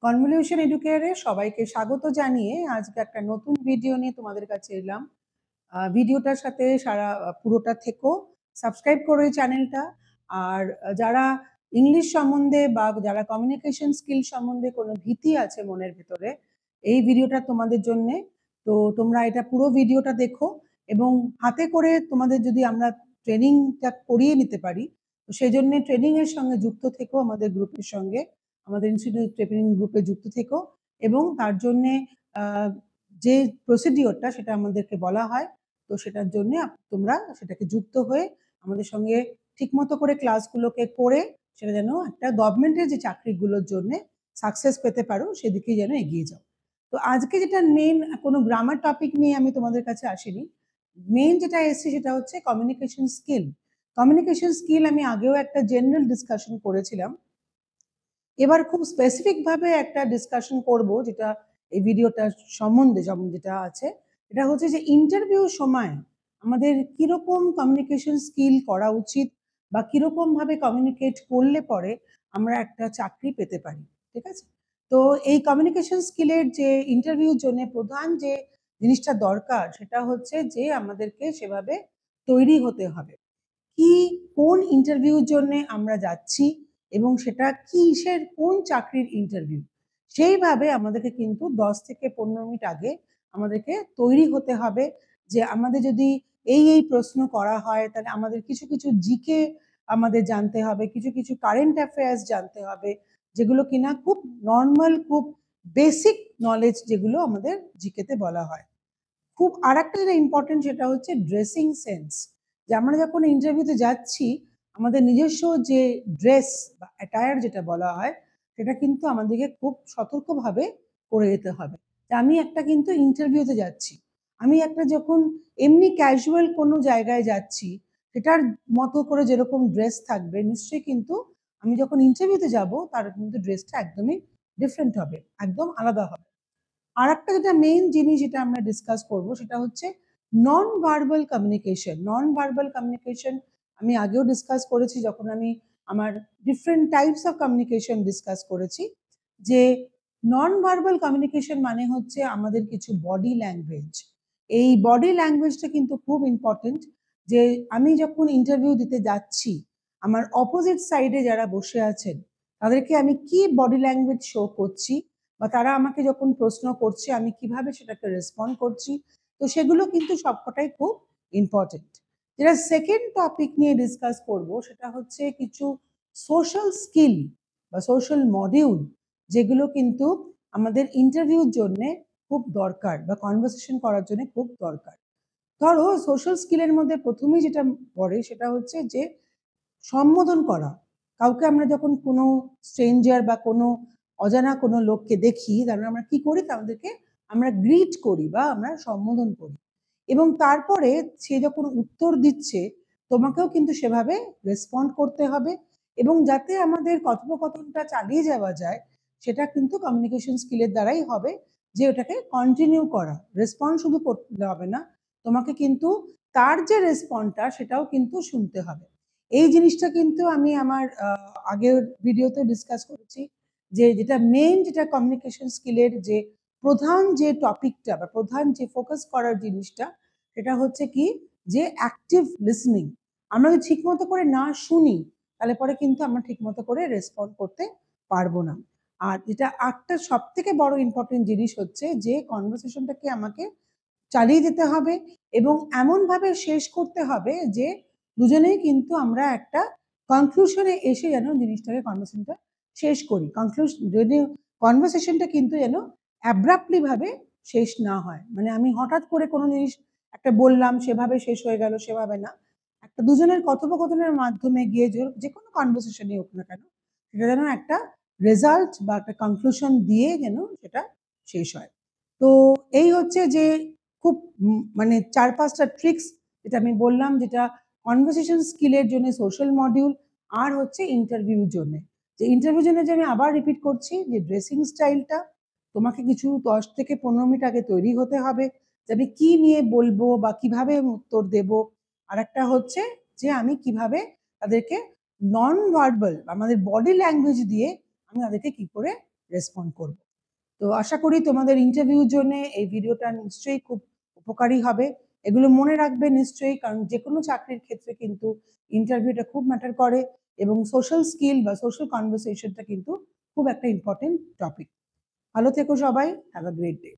Convolution এডুকেয়ারে সবাইকে স্বাগত জানিয়ে আজকে একটা নতুন ভিডিও নিয়ে তোমাদের কাছে এলাম। ভিডিওটার সাথে পুরোটা থেকো, সাবস্ক্রাইব করো এই চ্যানেলটা। আর যারা ইংলিশ সম্বন্ধে বা যারা কমিউনিকেশন স্কিল সম্বন্ধে কোনো ভীতি আছে মনের ভেতরে, এই ভিডিওটা তোমাদের জন্যে। তো তোমরা এটা পুরো ভিডিওটা দেখো এবং হাতে করে তোমাদের যদি আমরা ট্রেনিংটা করিয়ে নিতে পারি, তো সেই জন্য ট্রেনিংয়ের সঙ্গে যুক্ত থেকো, আমাদের গ্রুপের সঙ্গে, আমাদের ইনস্টিটিউট ট্রেনিং গ্রুপে যুক্ত থেকো। এবং তার জন্যে যে প্রসিডিওরটা সেটা আমাদেরকে বলা হয়, তো সেটার জন্য তোমরা সেটাকে যুক্ত হয়ে আমাদের সঙ্গে ঠিকমতো করে ক্লাসগুলোকে করে সেটা যেন একটা গভর্নমেন্টের যে চাকরিগুলোর জন্য সাকসেস পেতে পারো সেদিকেই যেন এগিয়ে যাও। তো আজকে যেটা মেন, কোনো গ্রামার টপিক নিয়ে আমি তোমাদের কাছে আসিনি। মেন যেটা এসছে সেটা হচ্ছে কমিউনিকেশন স্কিল। কমিউনিকেশন স্কিল আমি আগেও একটা জেনারেল ডিসকাশন করেছিলাম। এবার খুব স্পেসিফিক ভাবে একটা ডিসকাশন করব, যেটা এই ভিডিওটার সম্বন্ধে যেটা আছে, এটা হচ্ছে যে ইন্টারভিউ সময় আমাদের কিরকম কমিউনিকেশন স্কিল করা উচিত বা কিরকম ভাবে কমিউনিকেট করলে পরে আমরা একটা চাকরি পেতে পারি। ঠিক আছে? তো এই কমিউনিকেশন স্কিলের যে ইন্টারভিউর জন্য প্রধান যে জিনিসটা দরকার সেটা হচ্ছে যে আমাদেরকে সেভাবে তৈরি হতে হবে। কি কোন ইন্টারভিউর জন্য আমরা যাচ্ছি এবং সেটা কিসের কোন চাকরির ইন্টারভিউ, সেইভাবে আমাদেরকে কিন্তু 10 থেকে 15 মিনিট আগে আমাদেরকে তৈরি হতে হবে। যে আমাদের যদি এই প্রশ্ন করা হয় তাহলে আমাদের কিছু কিছু জিকে আমাদের জানতে হবে, কিছু কিছু কারেন্ট অ্যাফেয়ার্স জানতে হবে, যেগুলো কিনা খুব নর্মাল, খুব বেসিক নলেজ, যেগুলো আমাদের জিকেতে বলা হয়। খুব আরেকটা যেটা ইম্পর্টেন্ট সেটা হচ্ছে ড্রেসিং সেন্স। যে আমরা যখন ইন্টারভিউতে যাচ্ছি, আমাদের নিজস্ব যে ড্রেস বা অ্যাটায়ার যেটা বলা হয়, সেটা কিন্তু আমাদেরকে খুব সতর্কভাবে করে যেতে হবে। যে আমি একটা কিন্তু ইন্টারভিউতে যাচ্ছি, আমি একটা যখন এমনি ক্যাজুয়াল কোনো জায়গায় যাচ্ছি, সেটার মতো করে যেরকম ড্রেস থাকবে, নিশ্চয়ই কিন্তু আমি যখন ইন্টারভিউতে যাব তার কিন্তু ড্রেসটা একদমই ডিফারেন্ট হবে, একদম আলাদা হবে। আর একটা যেটা মেইন জিনিস যেটা আমরা ডিসকাস করব সেটা হচ্ছে non verbal communication. Non verbal communication আমি আগেও ডিসকাস করেছি, যখন আমি আমার different types of communication discuss করেছি। যে নন ভার্বাল কমিউনিকেশন মানে হচ্ছে আমাদের কিছু বডি ল্যাঙ্গুয়েজ। এই বডি ল্যাঙ্গুয়েজটা কিন্তু খুব ইম্পর্টেন্ট। যে আমি যখন ইন্টারভিউ দিতে যাচ্ছি, আমার অপোজিট সাইডে যারা বসে আছেন তাদেরকে আমি কি বডি ল্যাঙ্গুয়েজ শো করছি, বা তারা আমাকে যখন প্রশ্ন করছে আমি কিভাবে সেটাকে রেসপন্ড করছি, তো সেগুলো কিন্তু সবকটাই খুব ইম্পর্টেন্ট। যেটা সেকেন্ড টপিক নিয়ে ডিসকাস করব সেটা হচ্ছে কিছু সোশ্যাল স্কিল বা সোশ্যাল মডিউল, যেগুলো কিন্তু আমাদের ইন্টারভিউর জন্য খুব দরকার বা কনভারসেশন করার জন্য খুব দরকার। ধরো সোশ্যাল স্কিলের মধ্যে প্রথমেই যেটা পড়ে সেটা হচ্ছে যে সম্বোধন করা। কাউকে আমরা যখন কোনো স্ট্রেঞ্জার বা কোনো অজানা কোনো লোককে দেখি, তাহলে আমরা কি করি, তাদেরকে আমরা গ্রিট করি বা আমরা সম্বোধন করি। এবং তারপরে সে যখন উত্তর দিচ্ছে, তোমাকেও কিন্তু সেভাবে রেসপন্ড করতে হবে। এবং যাতে আমাদের কথোপকথনটা চালিয়ে যাওয়া যায়, সেটা কিন্তু কমিউনিকেশন স্কিলের দ্বারাই হবে। যে ওটাকে কন্টিনিউ করা, রেসপন্ড শুধু করতে হবে না, তোমাকে কিন্তু তার যে রেসপন্ডটা সেটাও কিন্তু শুনতে হবে। এই জিনিসটা কিন্তু আমি আমার আগের ভিডিওতে ডিসকাস করেছি। যে যেটা মেইন, যেটা কমিউনিকেশন স্কিলের যে প্রধান যে টপিকটা বা প্রধান যে ফোকাস করার জিনিসটা, সেটা হচ্ছে কি, যে অ্যাক্টিভ লিসনিং। আমরা যদি ঠিকমতো করে না শুনি, তাহলে পরে কিন্তু আমরা ঠিকমতো করে রেসপন্ড করতে পারবো না। আর যেটা একটা সব থেকে বড় ইম্পর্টেন্ট জিনিস হচ্ছে যে কনভারসেশনটাকে আমাকে চালিয়ে যেতে হবে এবং এমনভাবে শেষ করতে হবে যে দুজনেই কিন্তু আমরা একটা কনক্লুশনে এসে যেন জিনিসটাকে, কনভারসেশনটা শেষ করি। যদি কনভারসেশনটা কিন্তু যেন অ্যাব্রাপ্টলি ভাবে শেষ না হয়, মানে আমি হঠাৎ করে কোনো জিনিস একটা বললাম সেভাবে শেষ হয়ে গেল, সেভাবে না। একটা দুজনের কথোপকথনের মাধ্যমে গিয়ে যে কোনো কনভারসেশনই হোক না কেন, সেটা যেন একটা রেজাল্ট বা একটা কনক্লুশন দিয়ে যেন সেটা শেষ হয়। তো এই হচ্ছে যে খুব মানে 4-5টা ট্রিক্স যেটা আমি বললাম, যেটা কনভারসেশন স্কিলের জন্য সোশ্যাল মডিউল, আর হচ্ছে ইন্টারভিউর জন্য। যে ইন্টারভিউর জন্য যে আমি আবার রিপিট করছি, যে ড্রেসিং স্টাইলটা তোমাকে কিছু 10 থেকে 15 মিনিট আগে তৈরি হতে হবে, যে আমি কি নিয়ে বলবো বা কিভাবে আমি উত্তর দেব। আর একটা হচ্ছে যে আমি কিভাবে তাদেরকে নন ভার্বাল আমাদের বডি ল্যাঙ্গুয়েজ দিয়ে আমি তাদেরকে কি করে রেসপন্ড করব। তো আশা করি তোমাদের ইন্টারভিউর জন্য এই ভিডিওটা নিশ্চয়ই খুব উপকারী হবে। এগুলো মনে রাখবে নিশ্চয়ই, কারণ যে কোনো চাকরির ক্ষেত্রে কিন্তু ইন্টারভিউটা খুব ম্যাটার করে এবং সোশ্যাল স্কিল বা সোশ্যাল কনভারসেশনটা কিন্তু খুব একটা ইম্পর্টেন্ট টপিক। ভালো থেকো সবাই, হ্যাভ আ গ্রেট ডে।